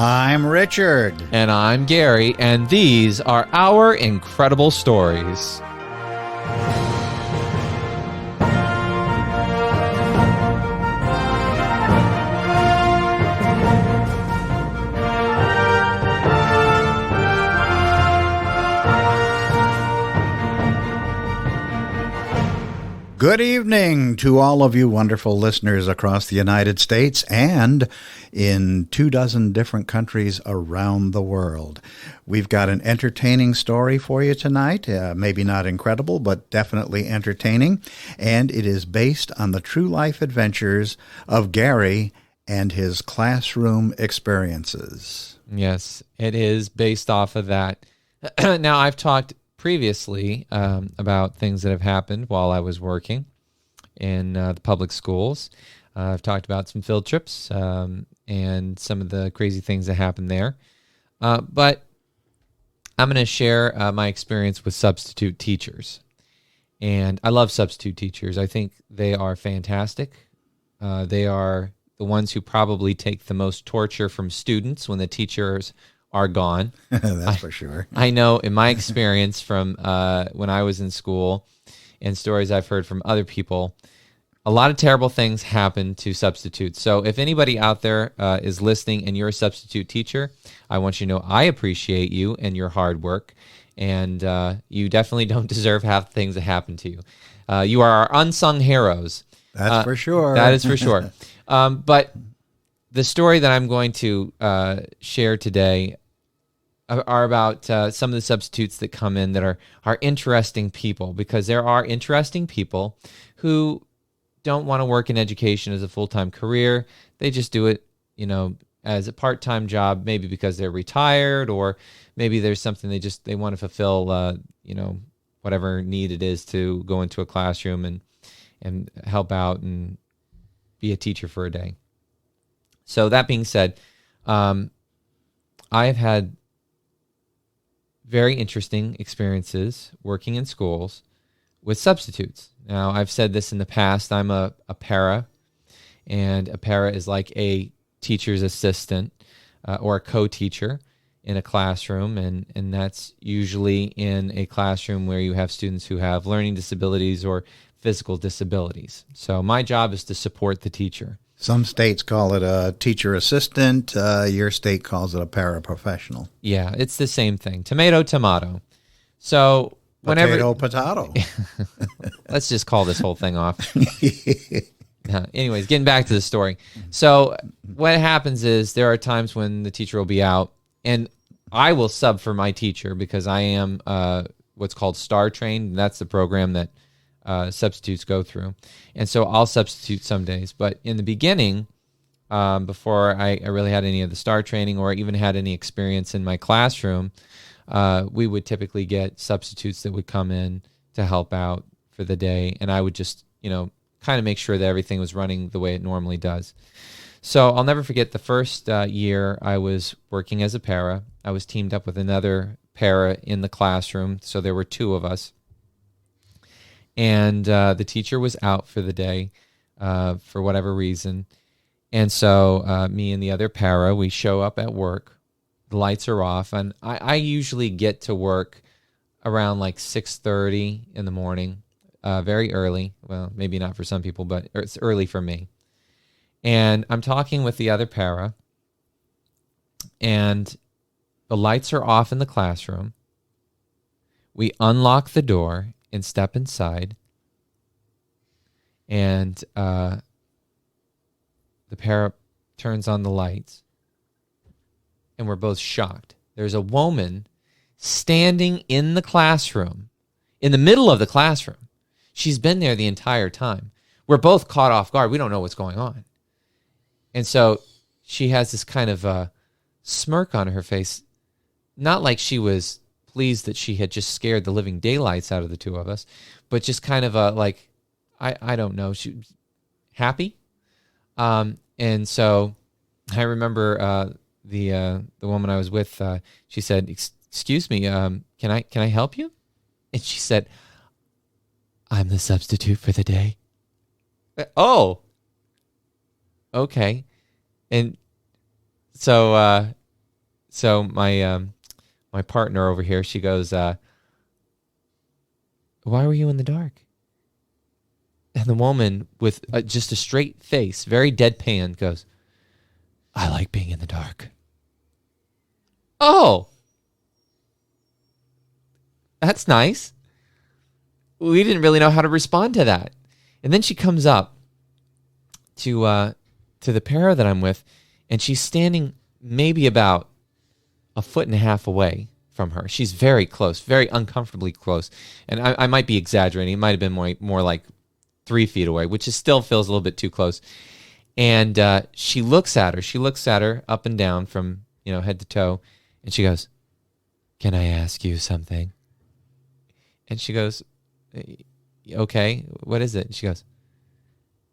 I'm Richard. And I'm Gary, and these are our incredible stories. Good evening to all of you wonderful listeners across the United States and in 24 different countries around the world. We've got an entertaining story for you tonight, maybe not incredible, but definitely entertaining, and it is based on the true life adventures of Gary and his classroom experiences. Yes, it is based off of that. Now, I've talked previously about things that have happened while I was working in the public schools. I've talked about some field trips and some of the crazy things that happened there. But I'm going to share my experience with substitute teachers. And I love substitute teachers. I think they are fantastic. They are the ones who probably take the most torture from students when the teachers are gone. That's for sure. I know in my experience from when I was in school and stories I've heard from other people, a lot of terrible things happen to substitutes. So if anybody out there is listening and you're a substitute teacher, I want you to know I appreciate you and your hard work, and you definitely don't deserve half the things that happen to you. You are our unsung heroes. That's for sure. That is for sure. But the story that I'm going to share today are about some of the substitutes that come in that are interesting people, because there are interesting people who don't want to work in education as a full-time career. They just do it, as a part-time job, maybe because they're retired, or maybe there's something they want to fulfill, whatever need it is to go into a classroom and help out and be a teacher for a day. So that being said, I have had very interesting experiences working in schools with substitutes. Now, I've said this in the past. I'm a para, and a para is like a teacher's assistant or a co-teacher in a classroom, and that's usually in a classroom where you have students who have learning disabilities or physical disabilities. So my job is to support the teacher. Some states call it a teacher assistant. Your state calls it a paraprofessional. Yeah, it's the same thing. Tomato, tomato. So potato, potato. Let's just call this whole thing off. Anyways, getting back to the story. So what happens is there are times when the teacher will be out, and I will sub for my teacher because I am what's called STAR trained. That's the program that substitutes go through. And so I'll substitute some days. But in the beginning, before I really had any of the STAR training or even had any experience in my classroom, we would typically get substitutes that would come in to help out for the day. And I would just, kind of make sure that everything was running the way it normally does. So I'll never forget the first year I was working as a para. I was teamed up with another para in the classroom. So there were two of us. And the teacher was out for the day for whatever reason. And so me and the other para, we show up at work. The lights are off. And I usually get to work around like 6:30 in the morning, very early. Well, maybe not for some people, but it's early for me. And I'm talking with the other para. And the lights are off in the classroom. We unlock the door and step inside, and the para turns on the lights, and we're both shocked. There's a woman standing in the classroom, in the middle of the classroom. She's been there the entire time. We're both caught off guard. We don't know what's going on. And so she has this kind of smirk on her face, not like she was pleased that she had just scared the living daylights out of the two of us, but just kind of I don't know, she was happy. And so I remember the woman I was with, she said, "Excuse me, can I help you?" And she said, "I'm the substitute for the day." Oh, okay. And so So my partner over here, she goes, "Why were you in the dark?" And the woman with just a straight face, very deadpan, goes, "I like being in the dark." Oh, that's nice. We didn't really know how to respond to that. And then she comes up to the pair that I'm with, and she's standing maybe about a foot and a half away from her. She's very close, very uncomfortably close. And I might be exaggerating. It might have been more like 3 feet away, which is still feels a little bit too close. And she looks at her. She looks at her up and down from head to toe, and she goes, "Can I ask you something?" And she goes, "Okay, what is it?" And she goes,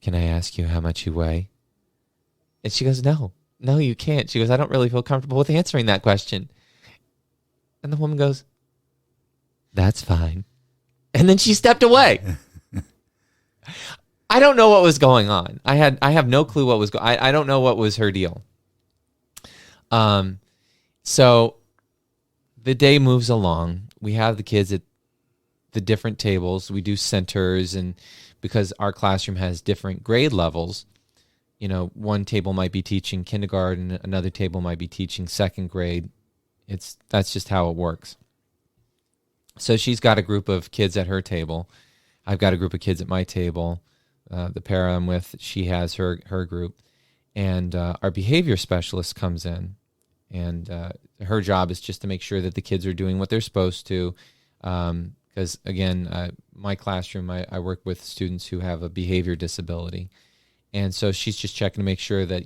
"Can I ask you how much you weigh?" And she goes, No, you can't." She goes, "I don't really feel comfortable with answering that question." And the woman goes, "That's fine." And then she stepped away. I don't know what was going on. I have no clue what was going on. I don't know what was her deal. So the day moves along. We have the kids at the different tables. We do centers, and because our classroom has different grade levels, one table might be teaching kindergarten, another table might be teaching second grade. That's just how it works. So she's got a group of kids at her table. I've got a group of kids at my table. The pair I'm with, she has her group. And our behavior specialist comes in, and her job is just to make sure that the kids are doing what they're supposed to. Because, again, my classroom, I work with students who have a behavior disability. And so she's just checking to make sure that,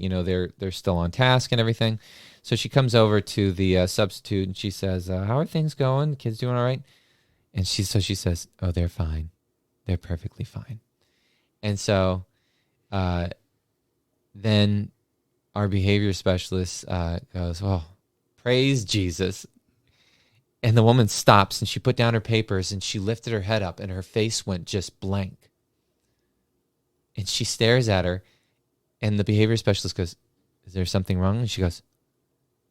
they're still on task and everything. So she comes over to the substitute, and she says, "How are things going? The kids doing all right?" And she says, "Oh, they're fine. They're perfectly fine." And so then our behavior specialist goes, "Oh, praise Jesus." And the woman stops, and she put down her papers, and she lifted her head up, and her face went just blank. And she stares at her, and the behavior specialist goes, "Is there something wrong?" And she goes,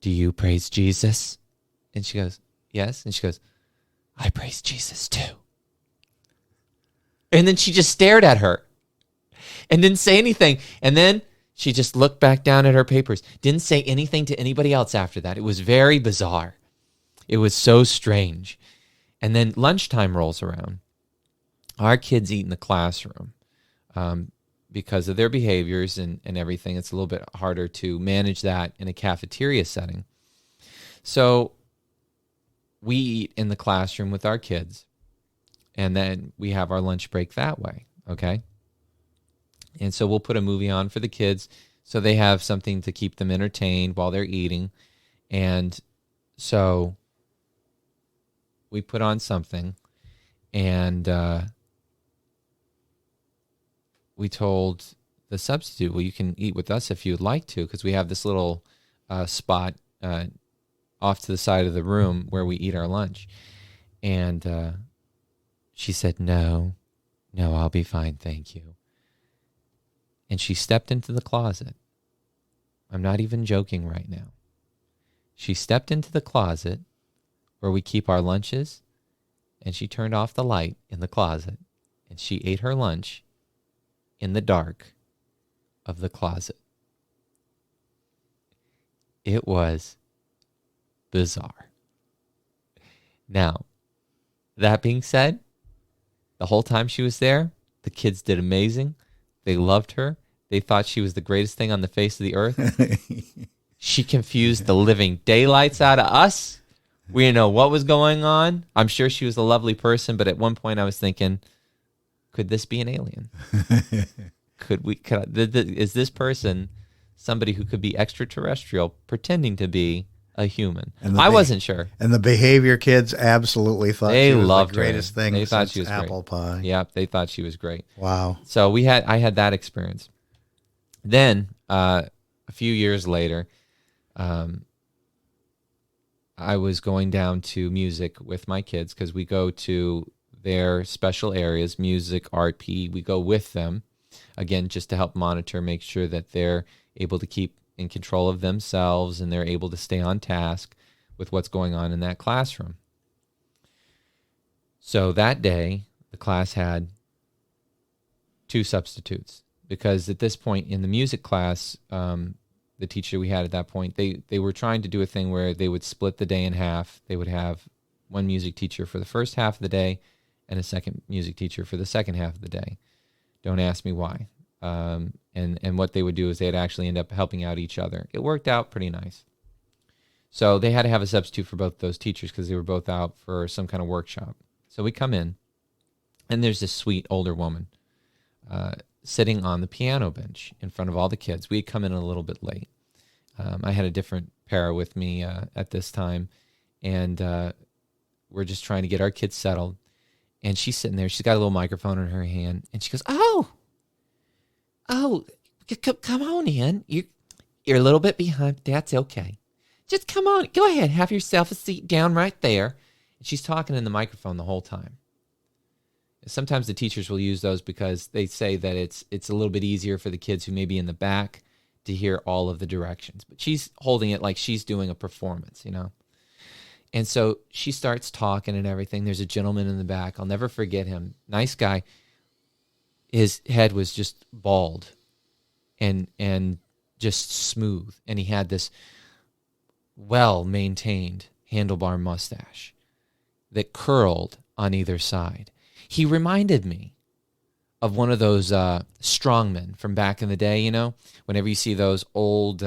"Do you praise Jesus?" And she goes, "Yes." And she goes, "I praise Jesus too." And then she just stared at her and didn't say anything. And then she just looked back down at her papers, didn't say anything to anybody else after that. It was very bizarre. It was so strange. And then lunchtime rolls around. Our kids eat in the classroom. Because of their behaviors and everything, it's a little bit harder to manage that in a cafeteria setting. So we eat in the classroom with our kids, and then we have our lunch break that way, okay? And so we'll put a movie on for the kids so they have something to keep them entertained while they're eating. And so we put on something, and we told the substitute, "Well, you can eat with us if you'd like to," because we have this little spot off to the side of the room where we eat our lunch. And she said, No, I'll be fine, thank you." And she stepped into the closet. I'm not even joking right now. She stepped into the closet where we keep our lunches, and she turned off the light in the closet, and she ate her lunch in the dark of the closet. It was bizarre. Now, that being said, the whole time she was there, the kids did amazing. They loved her. They thought she was the greatest thing on the face of the earth. She confused the living daylights out of us. We didn't know what was going on. I'm sure she was a lovely person, but at one point I was thinking, could this be an alien? Is this person somebody who could be extraterrestrial pretending to be a human? I wasn't sure. And the behavior kids absolutely thought they she was loved the greatest her. thing They thought since she was apple great. pie. Yeah, they thought she was great. Wow. So I had that experience. Then a few years later, I was going down to music with my kids because we go to their special areas, music, art, PE. We go with them, again, just to help monitor, make sure that they're able to keep in control of themselves, and they're able to stay on task with what's going on in that classroom. So that day, the class had 2 substitutes, because at this point in the music class, the teacher we had at that point, they were trying to do a thing where they would split the day in half. They would have one music teacher for the first half of the day and a second music teacher for the second half of the day. Don't ask me why. And what they would do is they'd actually end up helping out each other. It worked out pretty nice. So they had to have a substitute for both those teachers because they were both out for some kind of workshop. So we come in, and there's this sweet older woman sitting on the piano bench in front of all the kids. We had come in a little bit late. I had a different para with me at this time, and we're just trying to get our kids settled. And she's sitting there. She's got a little microphone in her hand, and she goes, "Oh, come on in. You're a little bit behind. That's okay. Just come on. Go ahead. Have yourself a seat down right there." And she's talking in the microphone the whole time. Sometimes the teachers will use those because they say that it's a little bit easier for the kids who may be in the back to hear all of the directions. But she's holding it like she's doing a performance, you know. And so she starts talking and everything. There's a gentleman in the back. I'll never forget him. Nice guy. His head was just bald and just smooth. And he had this well-maintained handlebar mustache that curled on either side. He reminded me of one of those strongmen from back in the day, you know, whenever you see those old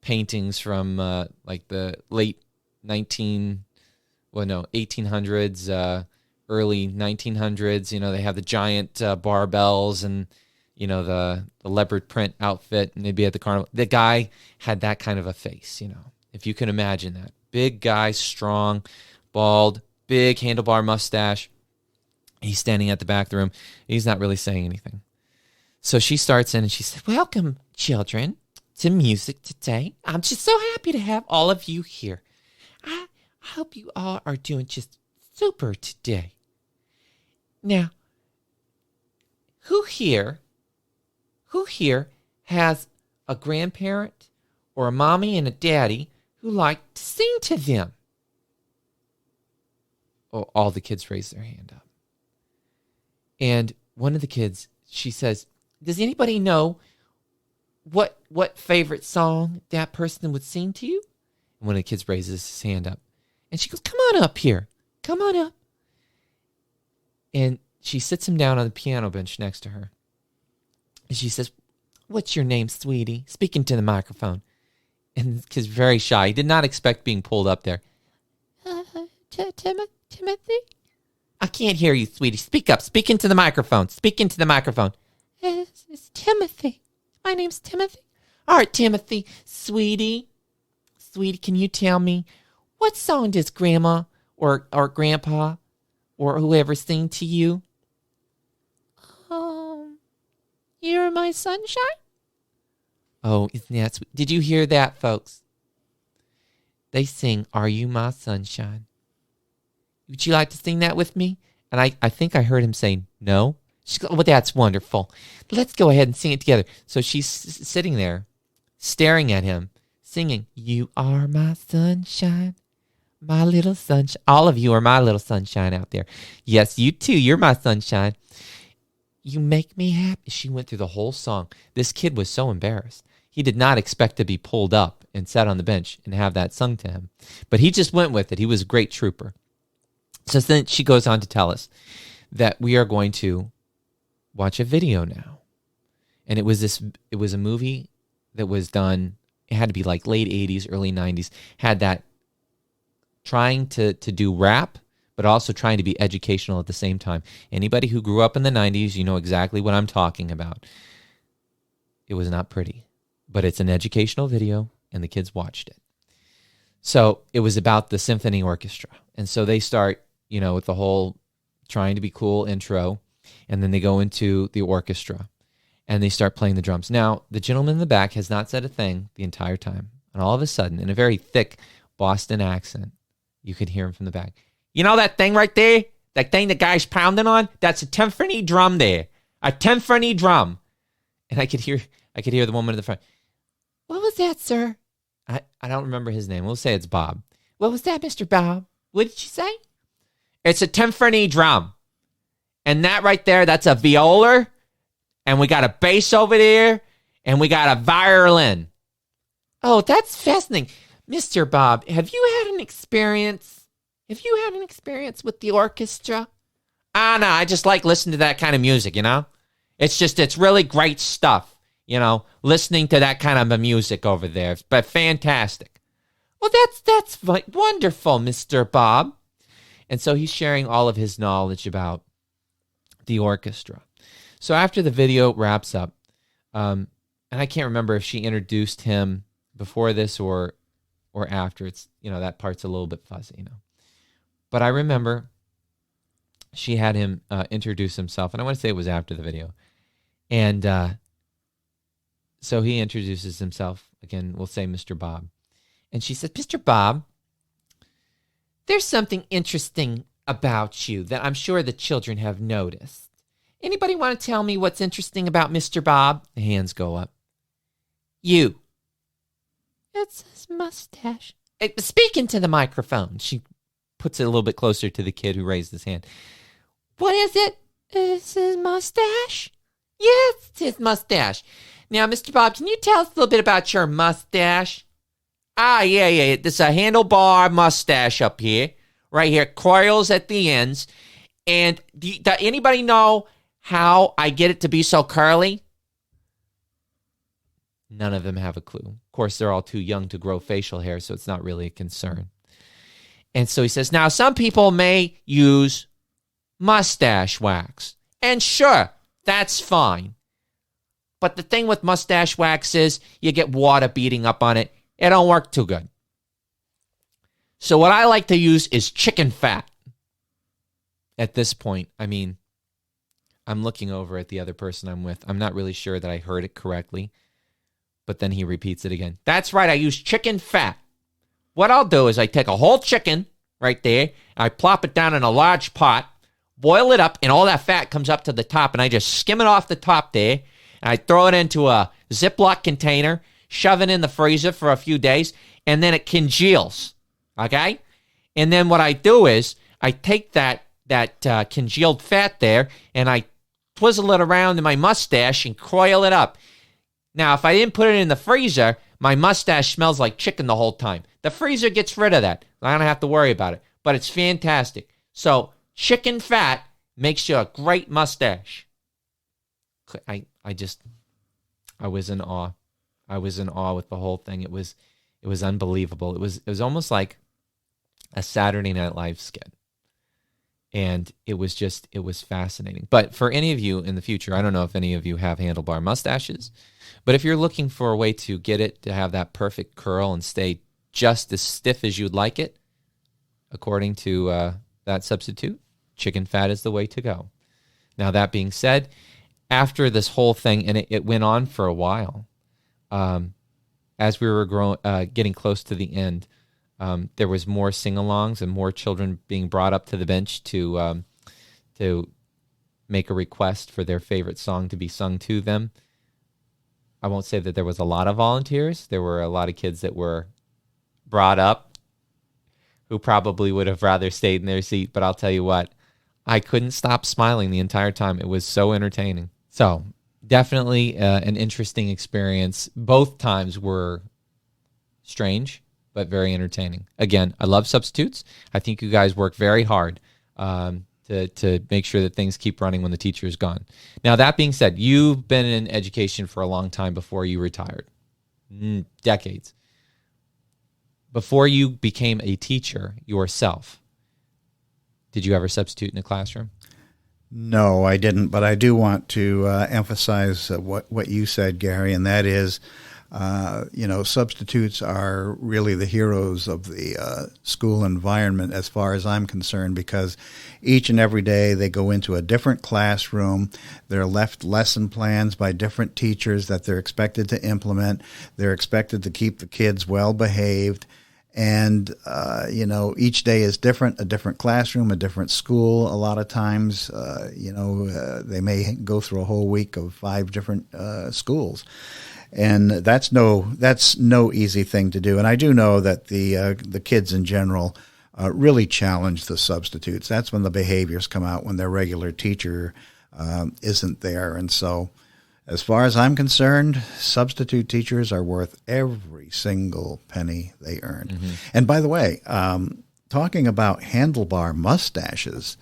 paintings from like the late 1800s, early 1900s, you know, they have the giant barbells and, you know, the leopard print outfit, and they'd be at the carnival. The guy had that kind of a face, you know, if you can imagine that. Big guy, strong, bald, big handlebar mustache. He's standing at the back of the room. He's not really saying anything. So she starts in and she said, "Welcome, children, to music today. I'm just so happy to have all of you here. I hope you all are doing just super today. Now, who here has a grandparent or a mommy and a daddy who like to sing to them?" Oh, all the kids raised their hand up. And one of the kids, she says, "Does anybody know what favorite song that person would sing to you?" And one of the kids raises his hand up. And she goes, "Come on up here. Come on up." And she sits him down on the piano bench next to her. And she says, "What's your name, sweetie?" Speaking to the microphone. And the kid's very shy. He did not expect being pulled up there. Timothy? "I can't hear you, sweetie. Speak up. Speak into the microphone. Speak into the microphone." It's Timothy. My name's Timothy. "All right, Timothy. Sweetie, can you tell me, what song does Grandma or Grandpa or whoever sing to you?" "You're my sunshine." "Oh, isn't that sweet? Did you hear that, folks? They sing, 'Are You My Sunshine?' Would you like to sing that with me?" And I think I heard him say no. She goes, "Well, that's wonderful. Let's go ahead and sing it together." So she's sitting there, staring at him, singing, "You are my sunshine, my little sunshine." All of you are my little sunshine out there. Yes, you too. You're my sunshine. "You make me happy." She went through the whole song. This kid was so embarrassed. He did not expect to be pulled up and sat on the bench and have that sung to him. But he just went with it. He was a great trooper. So then she goes on to tell us that we are going to watch a video now. And it was a movie that was done, it had to be like late 80s, early 90s, had that trying to do rap, but also trying to be educational at the same time. Anybody who grew up in the 90s, you know exactly what I'm talking about. It was not pretty, but it's an educational video, and the kids watched it. So it was about the symphony orchestra. And so they start, you know, with the whole trying to be cool intro, and then they go into the orchestra, and they start playing the drums. Now, the gentleman in the back has not said a thing the entire time. And all of a sudden, in a very thick Boston accent, you could hear him from the back. "You know that thing right there? That thing the guy's pounding on? That's a timpani drum there. A timpani drum." And I could hear the woman in the front. What was that, sir? I don't remember his name. We'll say it's Bob. What was that, Mr. Bob? What did you say? It's a timpani drum. And that right there, that's a viola. And we got a bass over there. And we got a violin. Oh, that's fascinating. Mr. Bob, have you had an experience? Have you had an experience with the orchestra? No, I just like listening to that kind of music, you know? It's really great stuff, you know, listening to that kind of music over there. But fantastic. Well, that's wonderful, Mr. Bob. And so he's sharing all of his knowledge about the orchestra. So after the video wraps up, and I can't remember if she introduced him before this or after. It's, you know, that part's a little bit fuzzy, you know. But I remember she had him introduce himself, and I want to say it was after the video. And so he introduces himself. Again, we'll say Mr. Bob. And she says, Mr. Bob, there's something interesting about you that I'm sure the children have noticed. Anybody want to tell me what's interesting about Mr. Bob? The hands go up. You. It's his mustache. Speak into the microphone. She puts it a little bit closer to the kid who raised his hand. What is it? It's his mustache. Yes, it's his mustache. Now, Mr. Bob, can you tell us a little bit about your mustache? Yeah. This is a handlebar mustache up here. Right here. Coils at the ends. And does anybody know how I get it to be so curly? None of them have a clue. Of course, they're all too young to grow facial hair, so it's not really a concern. And so he says, now, some people may use mustache wax. And sure, that's fine. But the thing with mustache wax is you get water beating up on it. It don't work too good. So what I like to use is chicken fat. At this point, I mean, I'm looking over at the other person I'm with. I'm not really sure that I heard it correctly. But then he repeats it again. That's right, I use chicken fat. What I'll do is I take a whole chicken right there, I plop it down in a large pot, boil it up, and all that fat comes up to the top, and I just skim it off the top there, and I throw it into a Ziploc container, shove it in the freezer for a few days, and then it congeals, okay? And then what I do is I take that congealed fat there, and I twizzle it around in my mustache and coil it up. Now, if I didn't put it in the freezer, my mustache smells like chicken the whole time. The freezer gets rid of that. I don't have to worry about it. But it's fantastic. So, chicken fat makes you a great mustache. I was in awe. I was in awe with the whole thing. It was unbelievable. It was almost like a Saturday Night Live skit. And it was fascinating. But for any of you in the future, I don't know if any of you have handlebar mustaches, but if you're looking for a way to get it to have that perfect curl and stay just as stiff as you'd like it, according to that substitute, chicken fat is the way to go. Now, that being said, after this whole thing, and it went on for a while, as we were getting close to the end, there was more sing-alongs and more children being brought up to the bench to make a request for their favorite song to be sung to them. I won't say that there was a lot of volunteers. There were a lot of kids that were brought up who probably would have rather stayed in their seat, but I'll tell you what, I couldn't stop smiling the entire time. It was so entertaining. So definitely an interesting experience. Both times were strange, but very entertaining. Again, I love substitutes. I think you guys work very hard to make sure that things keep running when the teacher is gone. Now, that being said, you've been in education for a long time before you retired. Decades. Before you became a teacher yourself, did you ever substitute in a classroom? No, I didn't, but I do want to emphasize what you said, Gary, and that is, substitutes are really the heroes of the school environment as far as I'm concerned, because each and every day they go into a different classroom. They're left lesson plans by different teachers that they're expected to implement. They're expected to keep the kids well behaved. And, each day is different, a different classroom, a different school. A lot of times, they may go through a whole week of 5 different schools. And that's no easy thing to do. And I do know that the kids in general really challenge the substitutes. That's when the behaviors come out, when their regular teacher isn't there. And so, as far as I'm concerned, substitute teachers are worth every single penny they earn. Mm-hmm. And by the way, talking about handlebar mustaches,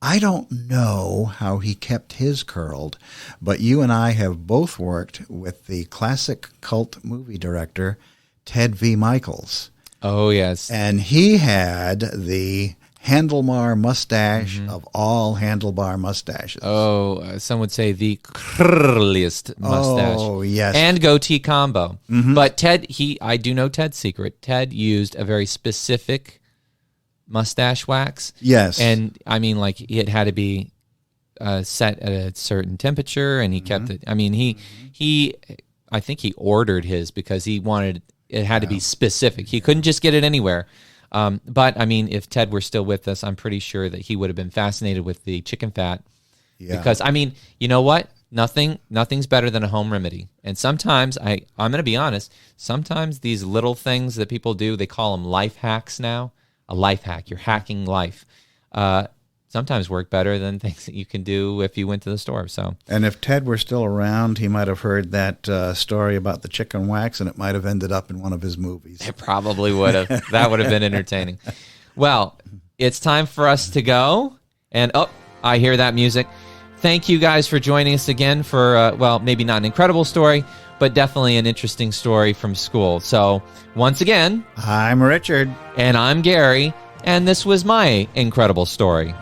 I don't know how he kept his curled, but you and I have both worked with the classic cult movie director, Ted V. Michaels. Oh, yes. And he had the handlebar mustache of all handlebar mustaches. Oh, some would say the curliest mustache. Oh, yes. And goatee combo. Mm-hmm. But Ted, I do know Ted's secret. Ted used a very specific mustache wax. Yes. And I mean, like, it had to be set at a certain temperature, and he kept it. I mean, I think he ordered his because he wanted it had to be specific. He couldn't just get it anywhere. But I mean, if Ted were still with us, I'm pretty sure that he would have been fascinated with the chicken fat. Yeah. Because I mean, you know what? Nothing's better than a home remedy. And sometimes I'm going to be honest. Sometimes these little things that people do, they call them life hacks now. A life hack. You're hacking life. Sometimes work better than things that you can do if you went to the store. So, and if Ted were still around, he might have heard that story about the chicken wax, and it might have ended up in one of his movies. It probably would have. That would have been entertaining. Well, it's time for us to go. And I hear that music. Thank you guys for joining us again for, maybe not an incredible story, but definitely an interesting story from school. So once again, I'm Richard. And I'm Gary. And this was my incredible story.